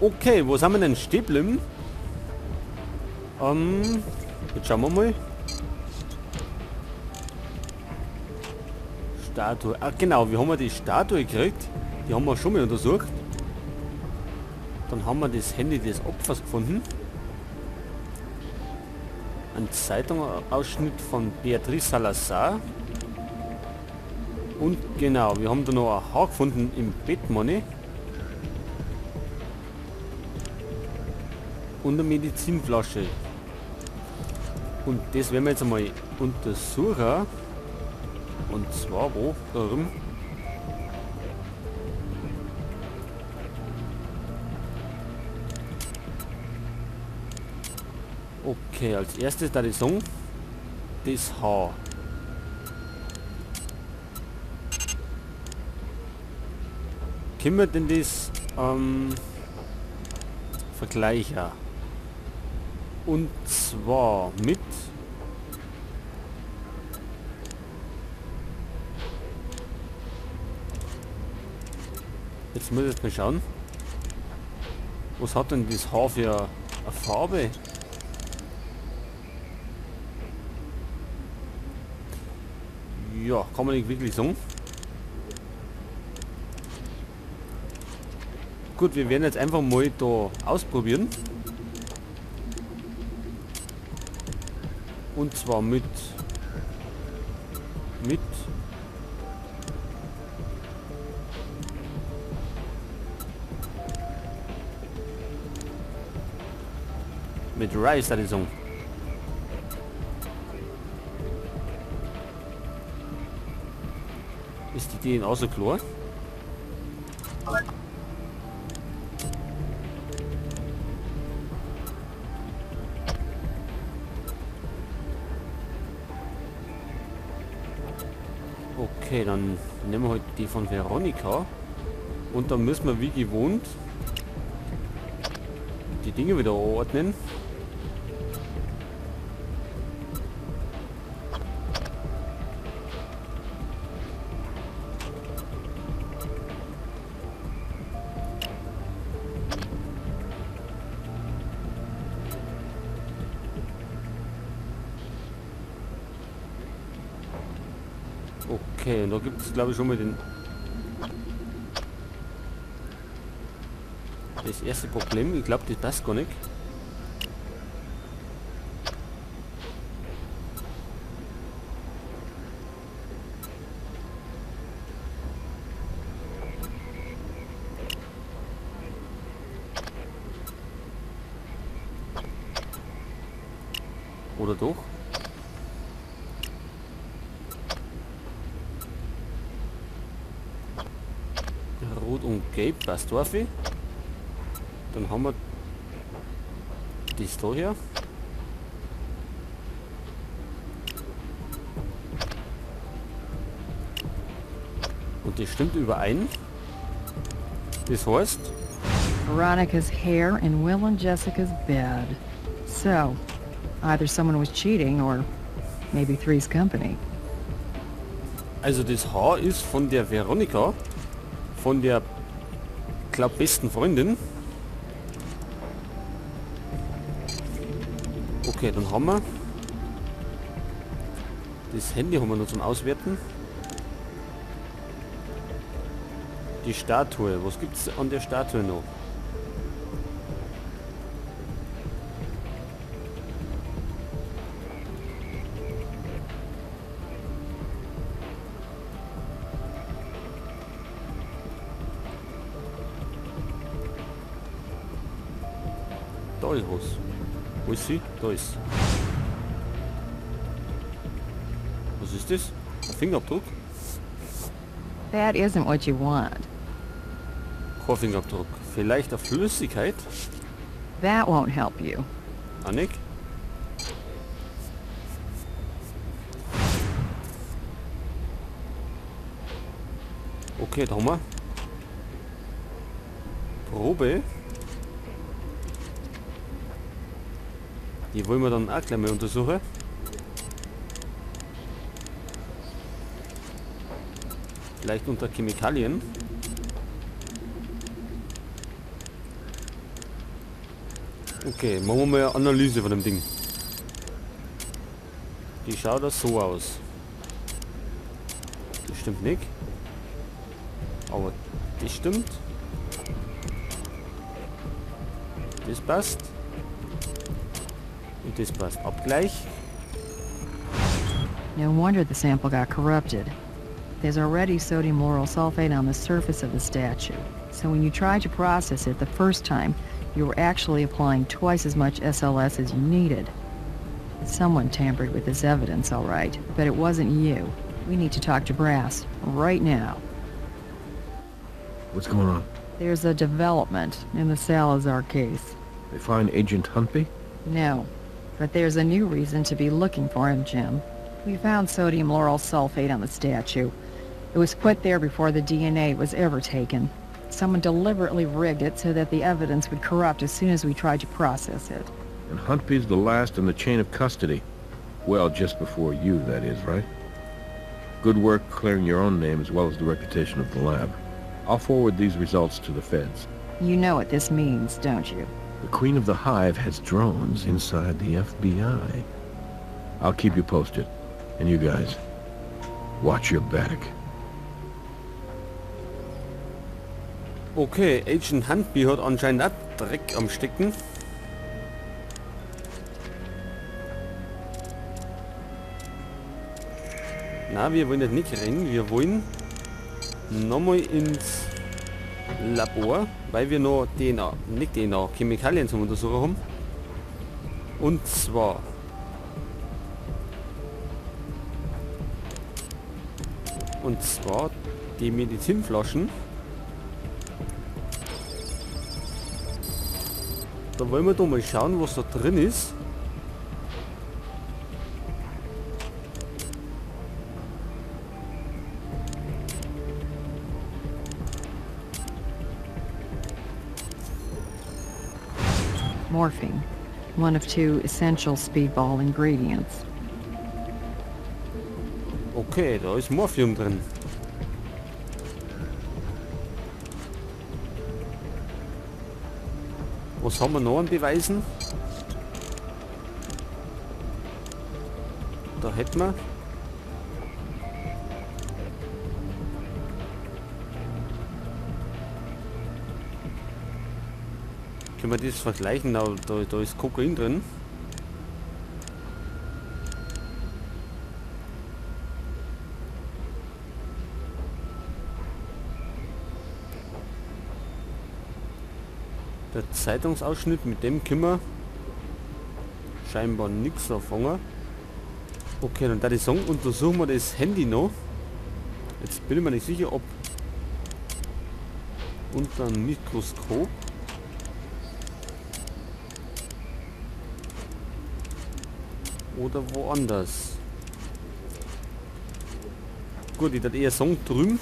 Okay, wo sind wir denn stehen geblieben? Jetzt schauen wir mal. Statue. Ah, genau, wie haben wir die Statue gekriegt? Die haben wir schon mal untersucht. Dann haben wir das Handy des Opfers gefunden. Ein Zeitungsausschnitt von Beatrice Salazar. Und genau, wir haben da noch ein Haar gefunden im Bett, Money. Und eine Medizinflasche. Und das werden wir jetzt einmal untersuchen. Und zwar wo? Da rum. Okay, als erstes da die Song. Das Haar. Können wir denn das vergleichen? Und zwar mit jetzt muss ich jetzt mal schauen. Was hat denn das Haar für eine Farbe? Ja, kann man nicht wirklich sagen. Gut, wir werden jetzt einfach mal da ausprobieren. Und zwar mit Rice, die Song. Ist die DNA so klar? Okay, dann nehmen wir halt die von Veronika. Und dann müssen wir wie gewohnt die Dinge wieder ordnen. Okay, und da gibt es glaube ich schon mal das erste Problem. Ich glaube, das passt gar nicht. Oder doch? Rot und Gelb passt auf. Dann haben wir das da hier. Und das stimmt überein. Das heißt, Veronica's hair in Will and Jessica's bed. So, either someone was cheating or maybe Three's company. also das Haar ist von der Veronika, von der, glaub, besten Freundin. Okay, dann haben wir das Handy haben wir noch zum Auswerten. Die Statue, was gibt es an der Statue noch? Da ist was. Wo ist sie? Da ist. Was ist das? Ein Fingerabdruck? That isn't what you want. Kein Fingerabdruck. Vielleicht eine Flüssigkeit? That won't help you. Annik? Okay, da haben wir. Probe. Die wollen wir dann auch gleich mal untersuchen. Vielleicht unter Chemikalien. Okay, machen wir mal eine Analyse von dem Ding. Die schaut das so aus. Das stimmt nicht. Aber das stimmt. Das passt. Und das passt. Abgleich. No wonder the sample got corrupted. There's already sodium lauryl sulfate on the surface of the statue. So when you tried to process it the first time, you were actually applying twice as much SLS as you needed. Someone tampered with this evidence, all right, but it wasn't you. We need to talk to Brass, right now. What's going on? There's a development in the Salazar case. They find Agent Huntby? No, but there's a new reason to be looking for him, Jim. We found sodium lauryl sulfate on the statue. It was put there before the DNA was ever taken. Someone deliberately rigged it so that the evidence would corrupt as soon as we tried to process it. And Huntby's the last in the chain of custody. Well, just before you, that is, right? Good work clearing your own name as well as the reputation of the lab. I'll forward these results to the feds. You know what this means, don't you? The Queen of the Hive has drones inside the FBI. I'll keep you posted. And you guys, watch your back. Okay, Agent Huntby hat anscheinend auch Dreck am Stecken. Na, wir wollen nicht rennen, wir wollen nochmal ins Labor, weil wir noch DNA, nicht DNA, Chemikalien zum Untersuchen haben. Und zwar die Medizinflaschen. Da wollen wir doch mal schauen, was da drin ist. Morphine, one of two essential speedball ingredients. Okay, da ist Morphium drin. Was haben wir noch an Beweisen? Da hätten wir. Können wir das vergleichen? Da ist Kokain drin. Der Zeitungsausschnitt, mit dem können wir scheinbar nichts anfangen. Okay, dann da ich sagen, untersuchen wir das Handy noch. Jetzt bin ich mir nicht sicher, ob unter einem Mikroskop oder woanders. Gut, ich würde eher sagen, drüben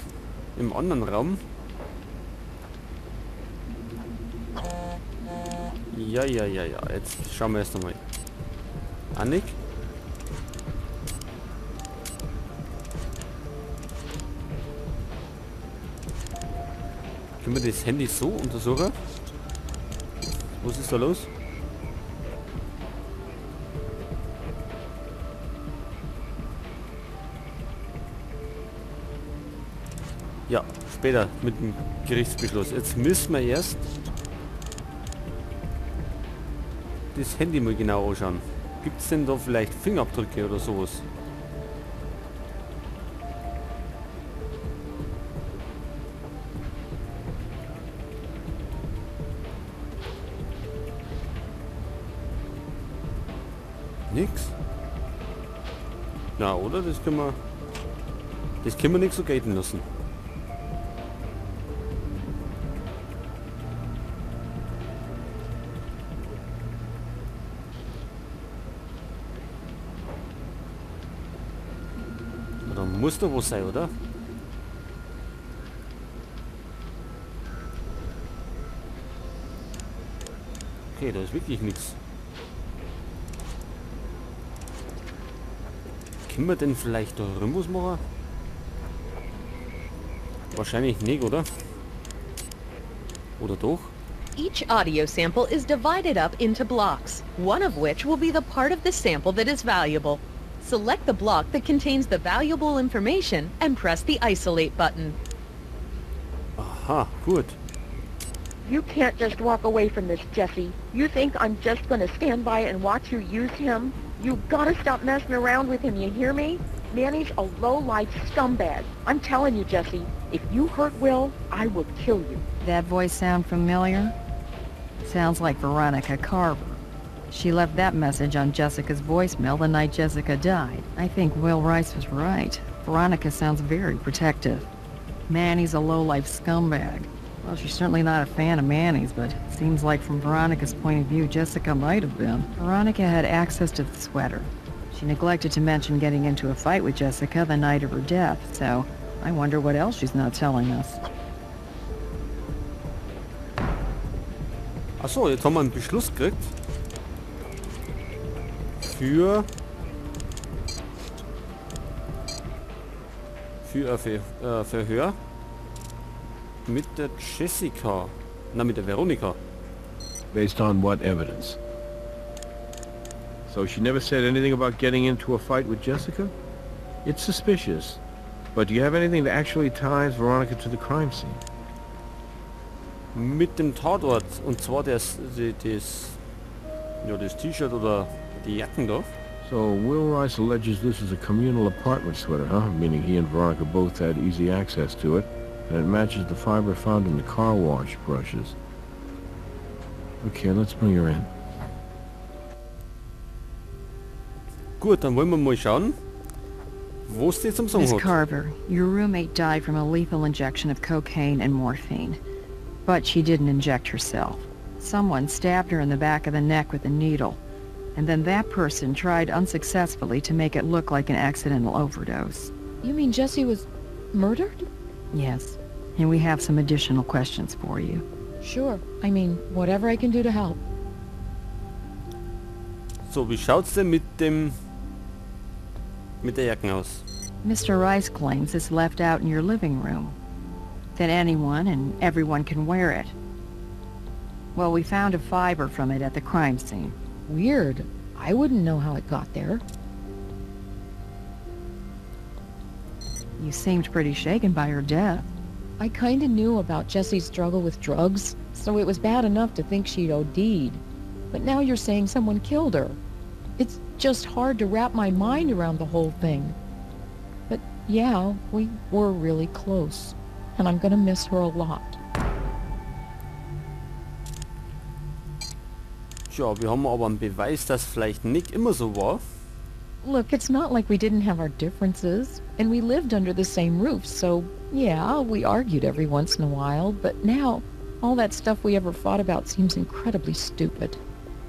im anderen Raum. Ja, jetzt schauen wir erst einmal. Annik? Können wir das Handy so untersuchen? Was ist da los? Ja, später mit dem Gerichtsbeschluss. Jetzt müssen wir erst das Handy mal genau anschauen. Gibt es denn da vielleicht Fingerabdrücke oder sowas? Nix? Na, oder? Das können wir nicht so gelten lassen. Da muss doch was sein, oder? Okay, da ist wirklich nichts. Können wir denn vielleicht da rum was machen? Wahrscheinlich nicht, oder? Oder doch? Each audio sample is divided up into blocks, one of which will be the part of the sample that is valuable. Select the block that contains the valuable information and press the isolate button. Aha, gut. You can't just walk away from this, Jesse. You think I'm just gonna stand by and watch you use him? You gotta stop messing around with him, you hear me? Manny's a low-life scumbag. I'm telling you, Jesse, if you hurt Will, I will kill you. That voice sound familiar? Sounds like Veronica Carver. She left that message on Jessica's voicemail the night Jessica died. I think Will Rice was right. Veronica sounds very protective. Manny's a low-life scumbag. Well, she's certainly not a fan of Manny's, but it seems like from Veronica's point of view, Jessica might have been. Veronica had access to the sweater. She neglected to mention getting into a fight with Jessica the night of her death, so I wonder what else she's not telling us. Achso, jetzt haben wir einen Beschluss gekriegt. Für ein Verhör mit der Jessica. Na, mit der Veronika. Based on what evidence? So she never said anything about getting into a fight with Jessica? It's suspicious. But do you have anything that actually ties Veronica to the crime scene? Mit dem Tatort. Und zwar das T-Shirt oder die Jacken da. So Will Rice alleges this is a communal apartment sweater, huh? Meaning he and Veronica both had easy access to it. And it matches the fiber found in the car wash brushes. Okay, let's bring her in. Gut, dann wollen wir mal schauen, wo es jetzt am Song Miss hat. Carver, your roommate died from a lethal injection of cocaine and morphine. But she didn't inject herself. Someone stabbed her in the back of the neck with a needle. And then that person tried unsuccessfully to make it look like an accidental overdose. You mean Jesse was murdered? Yes. And we have some additional questions for you. Sure. I mean, whatever I can do to help. So, wie schaut's denn mit der Jacken aus? Mr. Rice claims it's left out in your living room. That anyone and everyone can wear it. Well, we found a fiber from it at the crime scene. Weird. I wouldn't know how it got there. You seemed pretty shaken by her death. I kinda knew about Jesse's struggle with drugs, so it was bad enough to think she'd OD'd. But now you're saying someone killed her. It's just hard to wrap my mind around the whole thing. But yeah, we were really close. And I'm gonna miss her a lot. Tja, wir haben aber einen Beweis, dass vielleicht nicht immer so war. Look, it's not like we didn't have our differences, and we lived under the same roof, so yeah, we argued every once in a while, but now, all that stuff we ever fought about seems incredibly stupid.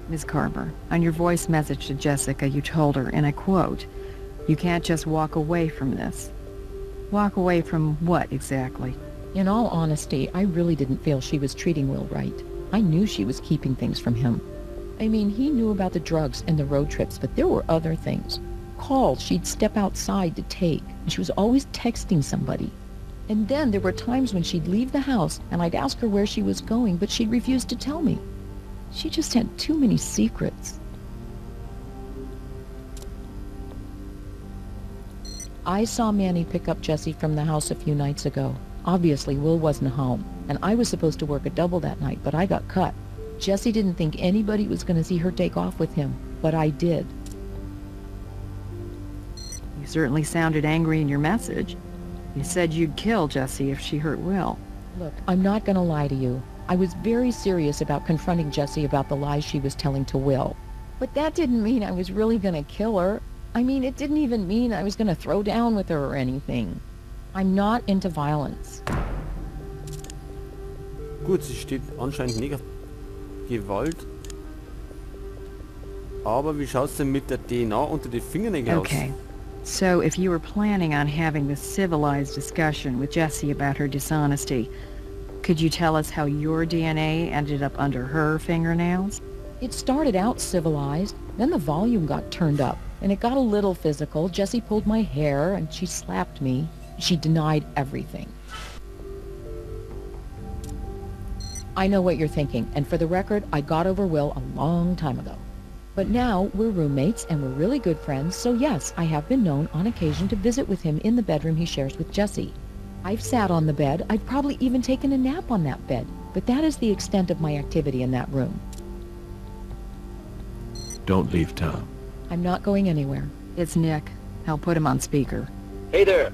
Ms. Carver, on your voice message to Jessica, you told her, and I quote, "You can't just walk away from this." Walk away from what, exactly? In all honesty, I really didn't feel she was treating Will right. I knew she was keeping things from him. I mean, he knew about the drugs and the road trips, but there were other things. Calls she'd step outside to take, and she was always texting somebody. And then there were times when she'd leave the house, and I'd ask her where she was going, but she'd refuse to tell me. She just had too many secrets. I saw Manny pick up Jesse from the house a few nights ago. Obviously, Will wasn't home, and I was supposed to work a double that night, but I got cut. Jesse didn't think anybody was going to see her take off with him, but I did. You certainly sounded angry in your message. You said you'd kill Jesse if she hurt Will. Look, I'm not going to lie to you. I was very serious about confronting Jesse about the lies she was telling to Will. But that didn't mean I was really going to kill her. I mean, it didn't even mean I was going to throw down with her or anything. I'm not into violence. Gut, sie steht anscheinend nicht auf Gewalt. Aber wie schaut's denn mit der DNA unter den Fingernägeln aus? Okay. So if you were planning on having this civilized discussion with Jessie about her dishonesty, could you tell us how your DNA ended up under her fingernails? It started out civilized, then the volume got turned up, and it got a little physical. Jessie pulled my hair, and she slapped me. She denied everything. I know what you're thinking, and for the record, I got over Will a long time ago. But now we're roommates and we're really good friends, so yes, I have been known on occasion to visit with him in the bedroom he shares with Jessie. I've sat on the bed, I've probably even taken a nap on that bed, but that is the extent of my activity in that room. Don't leave town. I'm not going anywhere. It's Nick. I'll put him on speaker. Hey there.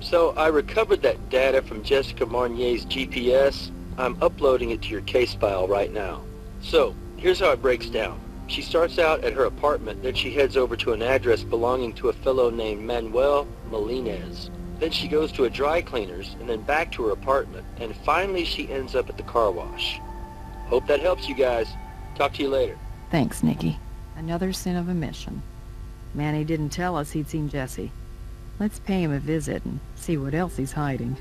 So I recovered that data from Jessica Marnier's GPS. I'm uploading it to your case file right now. So, here's how it breaks down. She starts out at her apartment, then she heads over to an address belonging to a fellow named Manuel Molinez. Then she goes to a dry cleaner's, and then back to her apartment, and finally she ends up at the car wash. Hope that helps you guys. Talk to you later. Thanks, Nikki. Another sin of omission. Manny didn't tell us he'd seen Jessie. Let's pay him a visit and see what else he's hiding.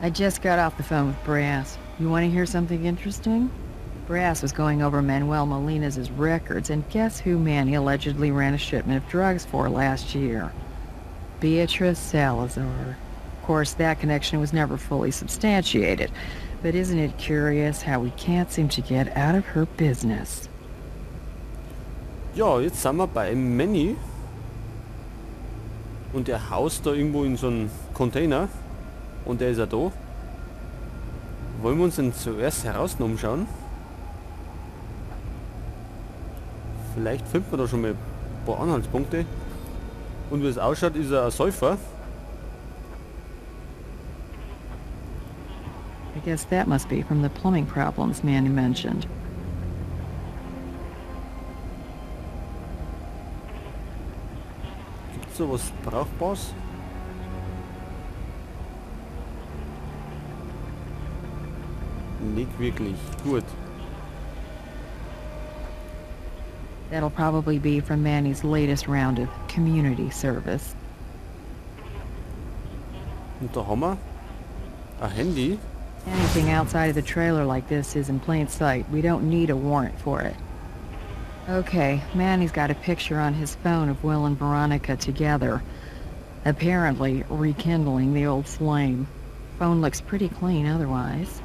I just got off the phone with Brass. You want to hear something interesting? Brass was going over Manuel Molinez's records, and guess who Manny allegedly ran a shipment of drugs for last year? Beatrice Salazar. Of course, that connection was never fully substantiated, but isn't it curious how we can't seem to get out of her business? Ja, jetzt sind wir bei Manny. Und der haust da irgendwo in so einem Container. Und der ist ja da. Wollen wir uns den zuerst heraus umschauen? Vielleicht finden wir da schon mal ein paar Anhaltspunkte. Und wie es ausschaut, ist er ein Säufer. I guess that must be from the plumbing problems Manny mentioned. Gibt's da was Brauchbares? Nicht wirklich. Gut. That'll probably be from Manny's latest round of community service. Und da haben wir ein Handy. Anything outside of the trailer like this is in plain sight. We don't need a warrant for it. Okay, Manny's got a picture on his phone of Will and Veronica together. Apparently rekindling the old flame. Phone looks pretty clean otherwise.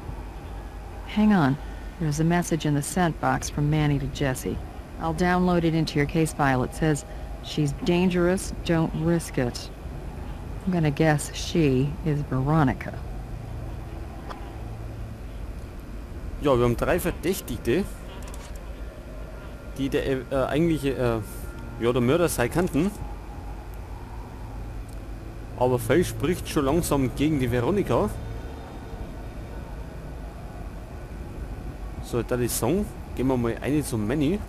Hang on. There's a message in the sent box from Manny to Jessie. I'll download it into your case file. It says, "She's dangerous, don't risk it." I'm gonna guess she is Veronica. Ja, wir haben 3 Verdächtigte, die der eigentliche, der Mörder sein könnten. Aber viel spricht schon langsam gegen die Veronika. So, da ich sagen, gehen wir mal eine zum Manny.